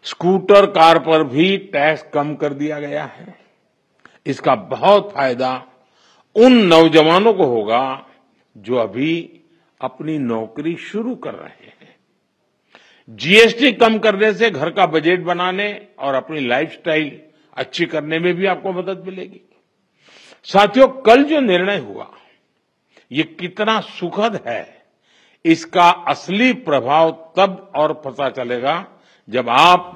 Scooter, car पर भी tax कम कर दिया गया है। इसका बहुत फायदा उन नौजवानों को होगा जो अभी अपनी नौकरी शुरू कर रहे हैं। जीएसटी कम करने से घर का बजट बनाने और अपनी लाइफस्टाइल अच्छी करने में भी आपको मदद मिलेगी। साथियों, कल जो निर्णय हुआ ये कितना सुखद है, इसका असली प्रभाव तब और पता चलेगा जब आप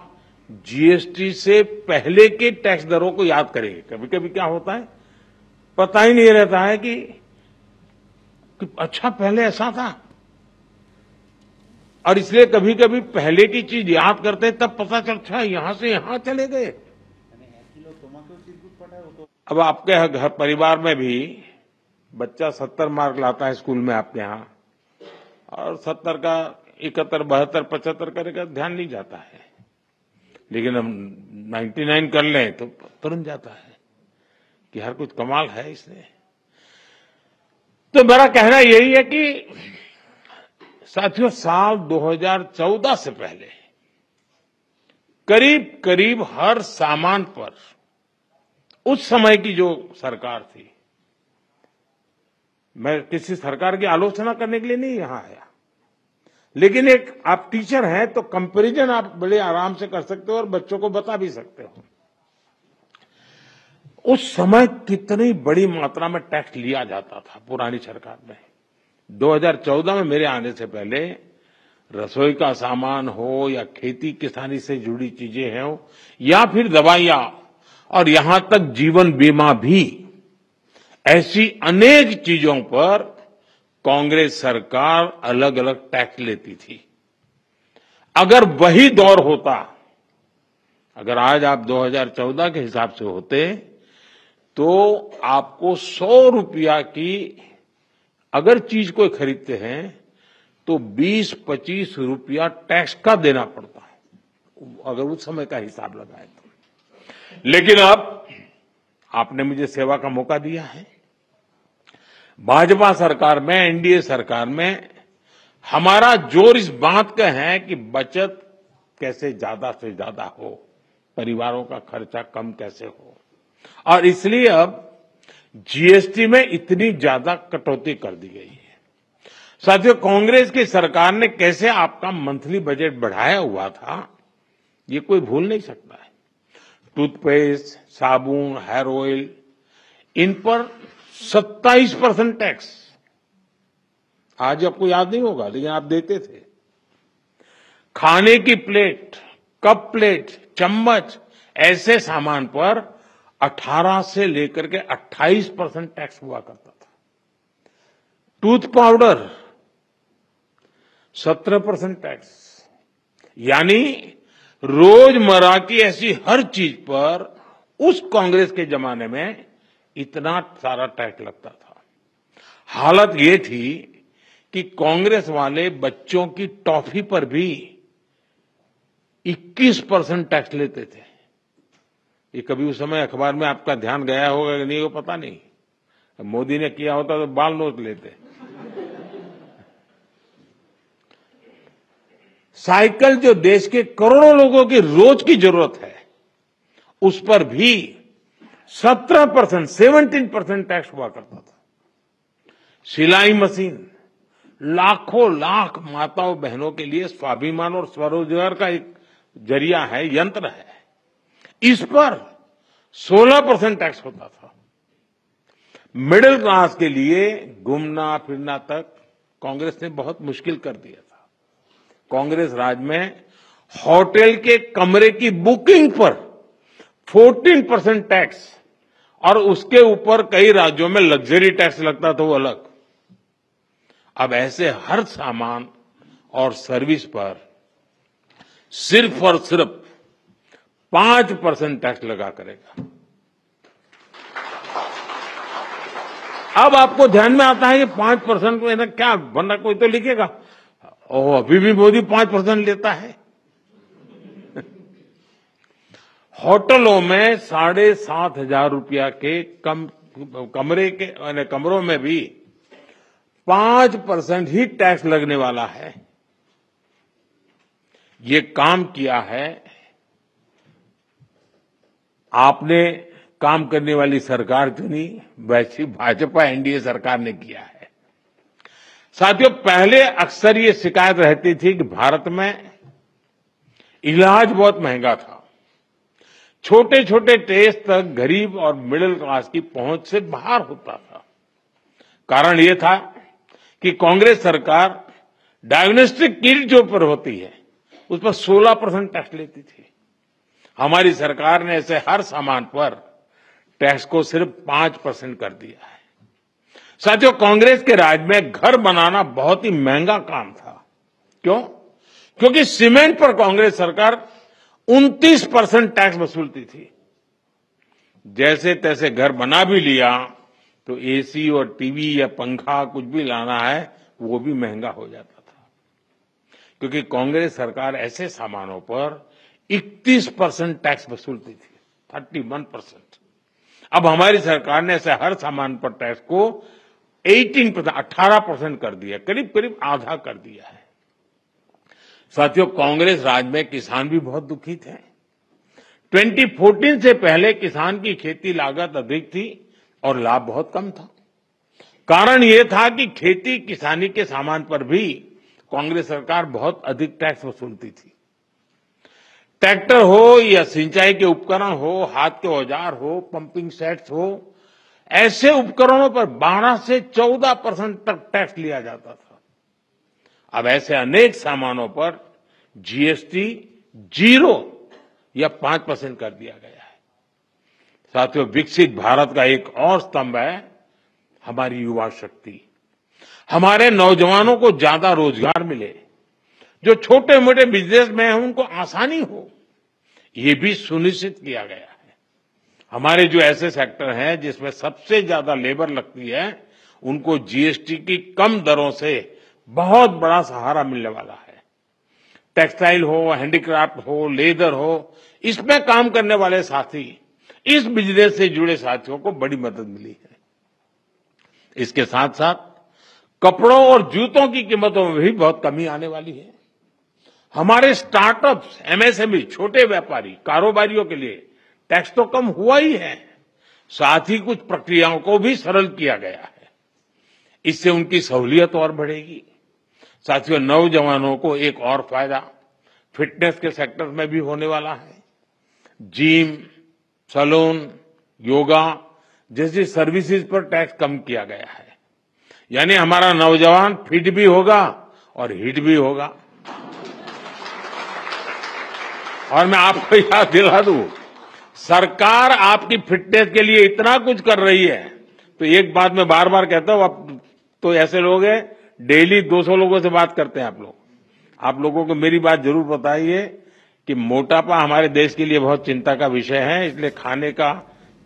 जीएसटी से पहले के टैक्स दरों को याद करेंगे। कभी कभी क्या होता है, पता ही नहीं रहता है कि अच्छा पहले ऐसा था, और इसलिए कभी कभी पहले की चीज याद करते हैं तब पता चलता है यहां से यहां चले गए। अब आपके घर परिवार में भी बच्चा 70 मार्क लाता है स्कूल में आपके यहां, और 70 का 71, 72, 75 करेगा ध्यान नहीं जाता है, लेकिन हम 99 कर लें तो तुरंत जाता है कि हर कुछ कमाल है इसने। तो मेरा कहना यही है कि साथियों, साल 2014 से पहले करीब करीब हर सामान पर उस समय की जो सरकार थी, मैं किसी सरकार की आलोचना करने के लिए नहीं यहां आया, लेकिन एक आप टीचर हैं तो कंपैरिजन आप बड़े आराम से कर सकते हो और बच्चों को बता भी सकते हो। उस समय कितनी बड़ी मात्रा में टैक्स लिया जाता था पुरानी सरकार में। 2014 में मेरे आने से पहले रसोई का सामान हो या खेती किसानी से जुड़ी चीजें हो या फिर दवाइयां और यहां तक जीवन बीमा भी, ऐसी अनेक चीजों पर कांग्रेस सरकार अलग अलग टैक्स लेती थी। अगर वही दौर होता, अगर आज आप 2014 के हिसाब से होते तो आपको 100 रुपया की अगर चीज कोई खरीदते हैं तो 20-25 रुपया टैक्स का देना पड़ता है, अगर उस समय का हिसाब लगाए तो। लेकिन अब आपने मुझे सेवा का मौका दिया है। भाजपा सरकार में, एनडीए सरकार में हमारा जोर इस बात का है कि बचत कैसे ज्यादा से ज्यादा हो, परिवारों का खर्चा कम कैसे हो, और इसलिए अब जीएसटी में इतनी ज्यादा कटौती कर दी गई है। साथियों, कांग्रेस की सरकार ने कैसे आपका मंथली बजट बढ़ाया हुआ था ये कोई भूल नहीं सकता है। टूथपेस्ट, साबुन, हेयर ऑयल, इन पर 27% टैक्स, आज आपको याद नहीं होगा लेकिन आप देते थे। खाने की प्लेट, कप प्लेट, चम्मच, ऐसे सामान पर 18 से लेकर के 28% टैक्स हुआ करता था। टूथ पाउडर 17% टैक्स, यानी रोजमर्रा की ऐसी हर चीज पर उस कांग्रेस के जमाने में इतना सारा टैक्स लगता था। हालत ये थी कि कांग्रेस वाले बच्चों की टॉफी पर भी 21% टैक्स लेते थे। ये कभी उस समय अखबार में आपका ध्यान गया होगा कि नहीं, वो पता नहीं। मोदी ने किया होता तो बाल नोच लेते। साइकिल जो देश के करोड़ों लोगों की रोज की जरूरत है, उस पर भी 17% टैक्स हुआ करता था। सिलाई मशीन लाखों लाख माताओं बहनों के लिए स्वाभिमान और स्वरोजगार का एक जरिया है, यंत्र है, इस पर 16% टैक्स होता था। मिडिल क्लास के लिए घूमना फिरना तक कांग्रेस ने बहुत मुश्किल कर दिया था। कांग्रेस राज में होटल के कमरे की बुकिंग पर 14% टैक्स, और उसके ऊपर कई राज्यों में लग्जरी टैक्स लगता था, वो अलग। अब ऐसे हर सामान और सर्विस पर सिर्फ और सिर्फ 5% टैक्स लगा करेगा। अब आपको ध्यान में आता है कि 5% में क्या, वरना कोई तो लिखेगा ओह अभी भी मोदी 5% लेता है। होटलों में 7,500 रुपया के कमरों में भी 5% ही टैक्स लगने वाला है। ये काम किया है आपने काम करने वाली सरकार चुनी, वैसी भाजपा एनडीए सरकार ने किया है। साथियों, पहले अक्सर ये शिकायत रहती थी कि भारत में इलाज बहुत महंगा था। छोटे छोटे टेस्ट तक गरीब और मिडिल क्लास की पहुंच से बाहर होता था। कारण ये था कि कांग्रेस सरकार डायग्नोस्टिक किट जो पर होती है उस पर 16% टैक्स लेती थी। हमारी सरकार ने ऐसे हर सामान पर टैक्स को सिर्फ 5% कर दिया है। साथियों, कांग्रेस के राज में घर बनाना बहुत ही महंगा काम था। क्यों? क्योंकि सीमेंट पर कांग्रेस सरकार 29% टैक्स वसूलती थी। जैसे तैसे घर बना भी लिया तो एसी और टीवी या पंखा कुछ भी लाना है वो भी महंगा हो जाता था, क्योंकि कांग्रेस सरकार ऐसे सामानों पर 31% टैक्स वसूलती थी, 31%। अब हमारी सरकार ने ऐसे हर सामान पर टैक्स को 18% कर दिया, करीब करीब आधा कर दिया है। साथियों, कांग्रेस राज में किसान भी बहुत दुखी थे। 2014 से पहले किसान की खेती लागत अधिक थी और लाभ बहुत कम था। कारण ये था कि खेती किसानी के सामान पर भी कांग्रेस सरकार बहुत अधिक टैक्स वसूलती थी। ट्रैक्टर हो या सिंचाई के उपकरण हो, हाथ के औजार हो, पंपिंग सेट्स हो, ऐसे उपकरणों पर 12 से 14% तक टैक्स लिया जाता था। अब ऐसे अनेक सामानों पर जीएसटी 0 या 5% कर दिया गया है। साथियों, विकसित भारत का एक और स्तंभ है हमारी युवा शक्ति। हमारे नौजवानों को ज्यादा रोजगार मिले, जो छोटे मोटे बिजनेस में हैं उनको आसानी हो, ये भी सुनिश्चित किया गया है। हमारे जो ऐसे सेक्टर हैं जिसमें सबसे ज्यादा लेबर लगती है, उनको जीएसटी की कम दरों से बहुत बड़ा सहारा मिलने वाला है। टेक्सटाइल हो, हैंडीक्राफ्ट हो, लेदर हो, इसमें काम करने वाले साथी, इस बिजनेस से जुड़े साथियों को बड़ी मदद मिली है। इसके साथ साथ कपड़ों और जूतों की कीमतों में भी बहुत कमी आने वाली है। हमारे स्टार्टअप्स, एमएसएमई, छोटे व्यापारी, कारोबारियों के लिए टैक्स तो कम हुआ ही है, साथ ही कुछ प्रक्रियाओं को भी सरल किया गया है। इससे उनकी सहूलियत और बढ़ेगी। साथियों, नौजवानों को एक और फायदा फिटनेस के सेक्टर में भी होने वाला है। जिम, सैलून, योगा जैसी सर्विसेज पर टैक्स कम किया गया है। यानी हमारा नौजवान फिट भी होगा और हिट भी होगा। और मैं आपको याद दिला दूं, सरकार आपकी फिटनेस के लिए इतना कुछ कर रही है, तो एक बात मैं बार बार कहता हूं, अब तो ऐसे लोग हैं डेली 200 लोगों से बात करते हैं आप लोग। आप लोगों को मेरी बात जरूर बताइए कि मोटापा हमारे देश के लिए बहुत चिंता का विषय है, इसलिए खाने का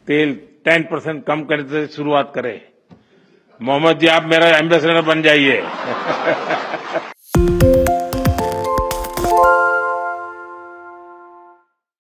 तेल 10% कम करने से शुरुआत करें। मोहम्मद जी, आप मेरा एम्बेसडर बन जाइए।